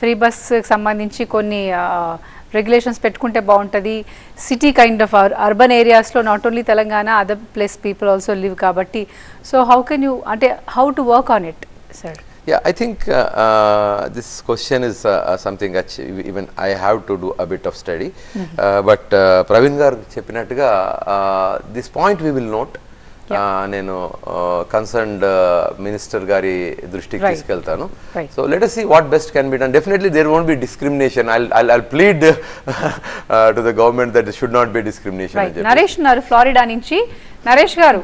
Free bus సంబంధించి కొన్ని regulations పెట్టుకుంటే బాగుంటుంది. సిటీ కైండ్ ఆఫ్ అర్బన్ ఏరియాస్లో not only Telangana other place people also live కాబట్టి సో హౌ కెన్ యూ అంటే how to work on it sir? Yeah, I think this question is something that even I have to do a bit of study. But Praveen gar cheppinattuga this point we will note. నేను concerned minister గారి దృష్టికి తీసుకెళ్తాను. So let us see what best can be done. Definitely there won't be discrimination. I'll plead to the government that there should not be discrimination. Naresh ఉన్నారు Florida నుంచి. నరేష్ గారు,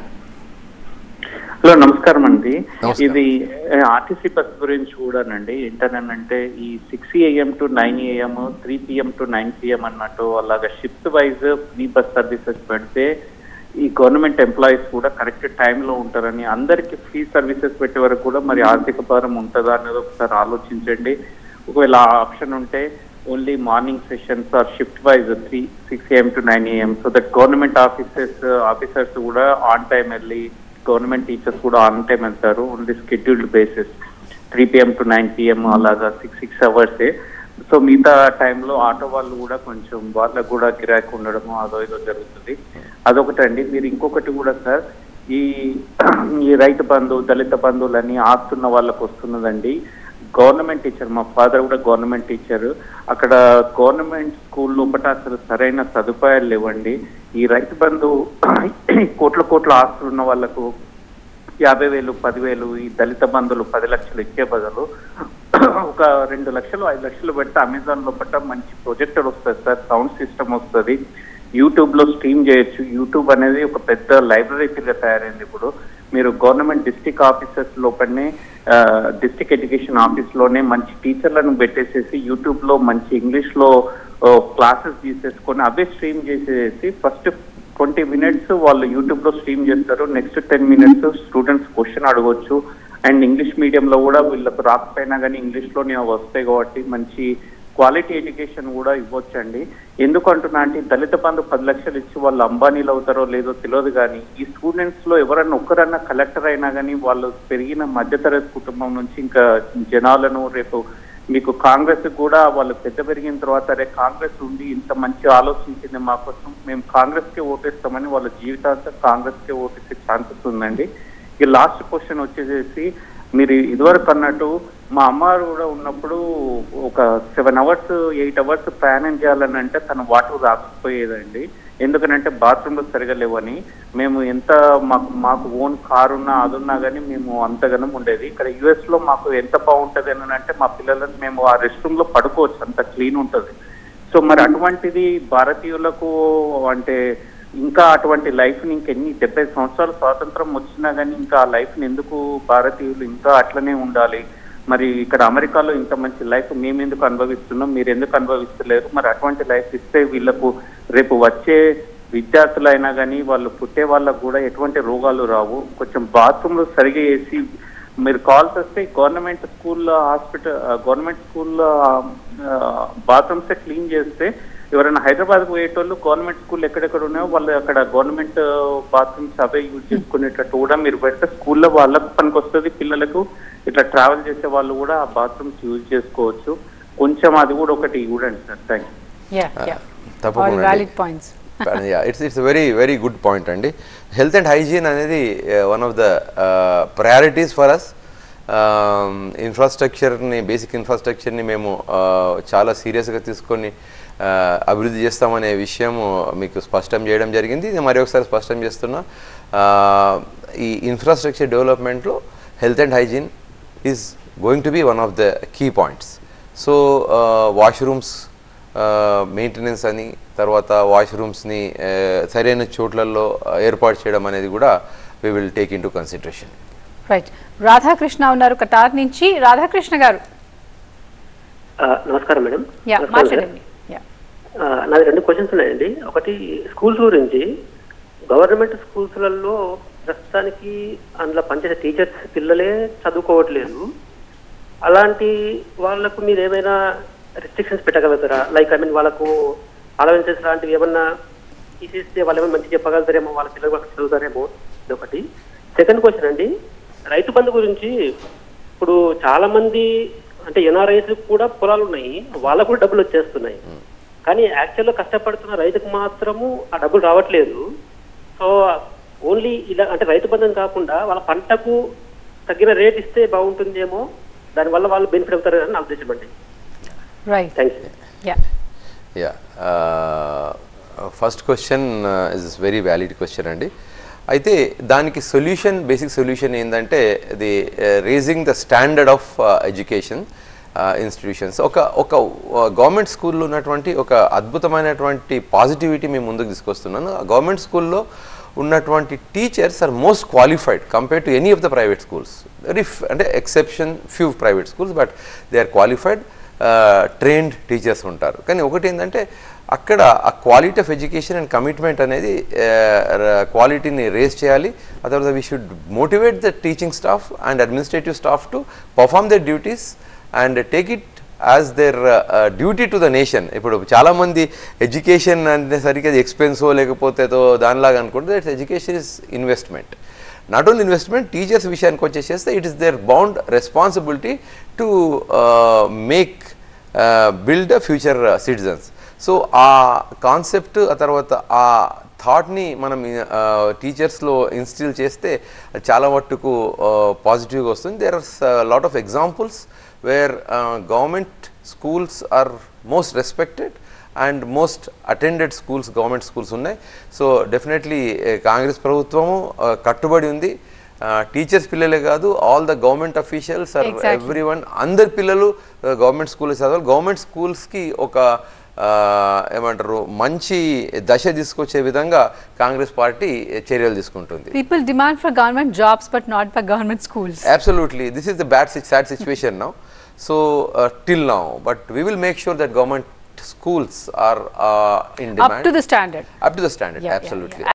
hello నమస్కారం అండి. ఇది ఆర్టీసీ బస్ గురించి కూడానండి. ఏంటనంటే ఈ 6 AM to 9 AM 3 PM to 9 PM అన్నట్టు అలాగా shift wise free bus services పెడితే ఈ గవర్నమెంట్ ఎంప్లాయీస్ కూడా కరెక్ట్ టైంలో ఉంటారని, అందరికి ఫ్రీ సర్వీసెస్ పెట్టే వరకు కూడా మరి ఆర్థిక భారం ఉంటుందా అనేది ఒకసారి ఆలోచించండి. ఒకవేళ ఆ ఆప్షన్ ఉంటే only morning sessions are shift wise 6 AM to 9 AM so that government officers కూడా ఆన్ టైం వెళ్ళి, గవర్నమెంట్ టీచర్స్ కూడా ఆన్ టైం వెళ్తారు. Only scheduled basis 3 PM to 9 PM అలాగా 6 అవర్సే. సో మిగతా టైంలో ఆటో వాళ్ళు కూడా కొంచెం వాళ్ళకు కూడా గిరాకీ ఉండడము అదో ఇదో జరుగుతుంది. అదొకటండి. మీరు ఇంకొకటి కూడా సార్, ఈ రైతు బంధు, దళిత బంధువులని ఆస్తున్న వాళ్ళకు వస్తున్నదండి. గవర్నమెంట్ టీచర్, మా ఫాదర్ కూడా గవర్నమెంట్ టీచర్, అక్కడ గవర్నమెంట్ స్కూల్ లోపల అసలు సరైన సదుపాయాలు లేవండి. ఈ రైతు బంధు కోట్ల ఆస్తులు ఉన్న వాళ్ళకు 50,000, 10,000, ఈ దళిత బంధువులు 10 లక్షలు ఇచ్చే బదులు ఒక 2 లక్షలు 5 లక్షలు పెడితే అమెజాన్ లోపల మంచి ప్రొజెక్టర్ వస్తుంది సార్, సౌండ్ సిస్టమ్ వస్తుంది, యూట్యూబ్ లో స్ట్రీమ్ చేయొచ్చు. యూట్యూబ్ అనేది ఒక పెద్ద లైబ్రరీ కింద తయారైంది. ఇప్పుడు మీరు గవర్నమెంట్ డిస్ట్రిక్ట్ ఆఫీసెస్ లోపలనే, డిస్ట్రిక్ట్ ఎడ్యుకేషన్ ఆఫీస్ లోనే మంచి టీచర్లను పెట్టేసేసి యూట్యూబ్ లో మంచి ఇంగ్లీష్ లో క్లాసెస్ తీసేసుకొని అవే స్ట్రీమ్ చేసేసి ఫస్ట్ 20 minutes వాళ్ళు యూట్యూబ్ లో స్ట్రీమ్ చేస్తారు. నెక్స్ట్ 10 minutes స్టూడెంట్స్ క్వశ్చన్ అడగవచ్చు. అండ్ ఇంగ్లీష్ మీడియంలో కూడా వీళ్ళకు రాకపోయినా కానీ ఇంగ్లీష్లోనే వస్తాయి కాబట్టి మంచి క్వాలిటీ ఎడ్యుకేషన్ కూడా ఇవ్వచ్చండి. ఎందుకు అంటున్నా అంటే దళిత బంధు 10 లక్షలు ఇచ్చి వాళ్ళు అంబానీలు అవుతారో లేదో తెలియదు, కానీ ఈ స్టూడెంట్స్ లో ఎవరన్నా ఒక్కరన్నా కలెక్టర్ అయినా కానీ వాళ్ళు పెరిగిన మధ్యతరగతి కుటుంబం నుంచి ఇంకా జనాలను రేపు మీకు కాంగ్రెస్ కూడా వాళ్ళు పెరిగిన తర్వాత రే కాంగ్రెస్ ఉండి ఇంత మంచి ఆలోచించింది మా కోసం, మేము కాంగ్రెస్కే ఓటేస్తామని వాళ్ళ జీవితాంతం కాంగ్రెస్కే ఓటేసే ఛాన్సెస్ ఉందండి. ఈ లాస్ట్ క్వశ్చన్ వచ్చేసి, మీరు ఇదివరకు అన్నట్టు మా అమ్మారు కూడా ఉన్నప్పుడు ఒక 7 hours 8 hours ప్రయాణం చేయాలని అంటే తన వాటర్ రాకపోయేదండి. ఎందుకనంటే బాత్రూంలో సరిగా లేవని. మేము ఎంత మాకు ఓన్ కారు ఉన్నా అదున్నా కానీ మేము అంతగానం ఉండేది. ఇక్కడ యుఎస్ లో మాకు ఎంత బాగుంటది అని అంటే మా పిల్లలను మేము ఆ రెస్ట్ రూమ్ లో పడుకోవచ్చు, అంత క్లీన్ ఉంటుంది. సో మరి అటువంటిది భారతీయులకు అంటే ఇంకా అటువంటి లైఫ్ని ఇంకెన్ని 70 సంవత్సరాలు స్వాతంత్రం వచ్చినా కానీ ఇంకా ఆ లైఫ్ని ఎందుకు భారతీయులు ఇంకా అట్లనే ఉండాలి? మరి ఇక్కడ అమెరికాలో ఇంత మంచి లైఫ్ మేము ఎందుకు అనుభవిస్తున్నాం, మీరు ఎందుకు అనుభవిస్తలేరు? మరి అటువంటి లైఫ్ ఇస్తే వీళ్ళకు రేపు వచ్చే విద్యార్థులైనా కానీ వాళ్ళు పుట్టే వాళ్ళకు కూడా ఎటువంటి రోగాలు రావు. కొంచెం బాత్రూంలో సరిగా వేసి మీరు కాల్స్ వస్తే గవర్నమెంట్ స్కూల్లో గవర్నమెంట్ స్కూల్లో బాత్రూమ్సే క్లీన్ చేస్తే ఎవరైనా హైదరాబాద్కు పోయేటోళ్ళు గవర్నమెంట్ స్కూల్ ఎక్కడెక్కడ ఉన్నాయో వాళ్ళు అక్కడ గవర్నమెంట్ బాత్రూమ్స్ అవే యూజ్ చేసుకునేటట్టు కూడా మీరు పెడితే స్కూల్లో వాళ్ళకు పనికి వస్తుంది, పిల్లలకు ఇట్లా ట్రావెల్ చేసే వాళ్ళు కూడా ఆ బాత్రూమ్స్ యూజ్ చేసుకోవచ్చు. కొంచెం అది కూడా ఒకటి చూడండి సార్. Thank you. తప్పకుండా ఇట్స్ వెరీ గుడ్ పాయింట్ అండి. హెల్త్ అండ్ హైజీన్ అనేది one of the priorities for us. ఇన్ఫ్రాస్ట్రక్చర్ని, బేసిక్ ఇన్ఫ్రాస్ట్రక్చర్ని మేము చాలా సీరియస్గా తీసుకొని అభివృద్ధి చేస్తామనే విషయం మీకు స్పష్టం చేయడం జరిగింది. ఇది మరి ఒకసారి స్పష్టం చేస్తున్నా, ఈ ఇన్ఫ్రాస్ట్రక్చర్ డెవలప్మెంట్లో health and hygiene is going to be one of the key points. So washrooms maintenance అని, తర్వాత వాష్రూమ్స్ని సరైన చోట్లలో ఏర్పాటు చేయడం అనేది కూడా we will take into consideration. Right. Radhakrishna ఉన్నారు కటార్ నుంచి. రాధాకృష్ణ గారు నమస్కారం మేడం. మాట్లాడండి. నాది 2 క్వశ్చన్స్ ఉన్నాయండి. ఒకటి స్కూల్స్ గురించి. గవర్నమెంట్ స్కూల్స్లలో ప్రస్తుతానికి అందులో పనిచేసే టీచర్స్ పిల్లలే చదువుకోవట్లేదు. అలాంటి వాళ్ళకు మీరు ఏమైనా రిస్ట్రిక్షన్స్ పెట్టగలుగుతారా? లైక్ వాళ్ళకు అలవెన్సెస్ లాంటివి ఏమన్నా తీసేస్తే వాళ్ళు ఏమైనా మంచి చెప్పగలుగుతారేమో, వాళ్ళ పిల్లలు వాళ్ళకి చదువుతారేమో. ఇదొకటి. సెకండ్ క్వశ్చన్ అండి, రైతు బంధు గురించి. ఇప్పుడు చాలా మంది అంటే ఎన్ఆర్ఐస్ కూడా పొలాలు ఉన్నాయి, వాళ్ళకు కూడా డబ్బులు వచ్చేస్తున్నాయి. కానీ యాక్చువల్గా కష్టపడుతున్న రైతుకు మాత్రము ఆ డబ్బులు రావట్లేదు. సో ఓన్లీ ఇలా అంటే రైతు బంధం కాకుండా వాళ్ళ పంటకు తగిన రేట్ ఇస్తే బాగుంటుందేమో, దానివల్ల వాళ్ళు బెనిఫిట్ అవుతారు అని నా ఉద్దేశం అండి. Right. Thanks. Ya first question is very valid question అండి. అయితే దానికి సొల్యూషన్, బేసిక్ సొల్యూషన్ ఏంటంటే the raising the standard of education institutions. ఒక గవర్నమెంట్ స్కూల్లో ఉన్నటువంటి ఒక అద్భుతమైనటువంటి పాజిటివిటీ మేము ముందుకు తీసుకొస్తున్నాను. గవర్నమెంట్ స్కూల్లో ఉన్నటువంటి teachers are most qualified compare to any of the private schools. అంటే exception few private schools, but they are qualified trained teachers ఉంటారు. కానీ ఒకటి ఏంటంటే అక్కడ ఆ quality of education and commitment అనేది క్వాలిటీని రేస్ చేయాలి. ఆ తర్వాత we should motivate the teaching staff and administrative staff to perform their duties and take it as their duty to the nation. ఇప్పుడు చాలామంది ఎడ్యుకేషన్ అనేసరికి అది ఎక్స్పెన్సో లేకపోతే దానిలాగా అనుకుంటే that's education is investment. Not only investment, teachers విషయానికి వచ్చేసేస్తే it is their bound responsibility to make build future citizens. So ఆ కాన్సెప్ట్, ఆ తర్వాత ఆ థాట్ని మనం టీచర్స్లో ఇన్స్టిల్ చేస్తే చాలా మట్టుకు పాజిటివ్గా వస్తుంది. There are lot of examples where government schools are most respected and most attended schools, government schools ఉన్నాయి. సో డెఫినెట్లీ కాంగ్రెస్ ప్రభుత్వము కట్టుబడి ఉంది. టీచర్స్ పిల్లలే కాదు, all the government officials are everyone, అందరి పిల్లలు గవర్నమెంట్ స్కూల్స్ చదవాలి. గవర్నమెంట్ స్కూల్స్కి ఒక ఏమంటారు మంచి దశ తీసుకొచ్చే విధంగా కాంగ్రెస్ పార్టీ చర్యలు తీసుకుంటుంది. People demand for government jobs but not for government schools. Absolutely, this is the sad situation now. So till now, but we will make sure that government schools are in demand, Up to the standard. absolutely.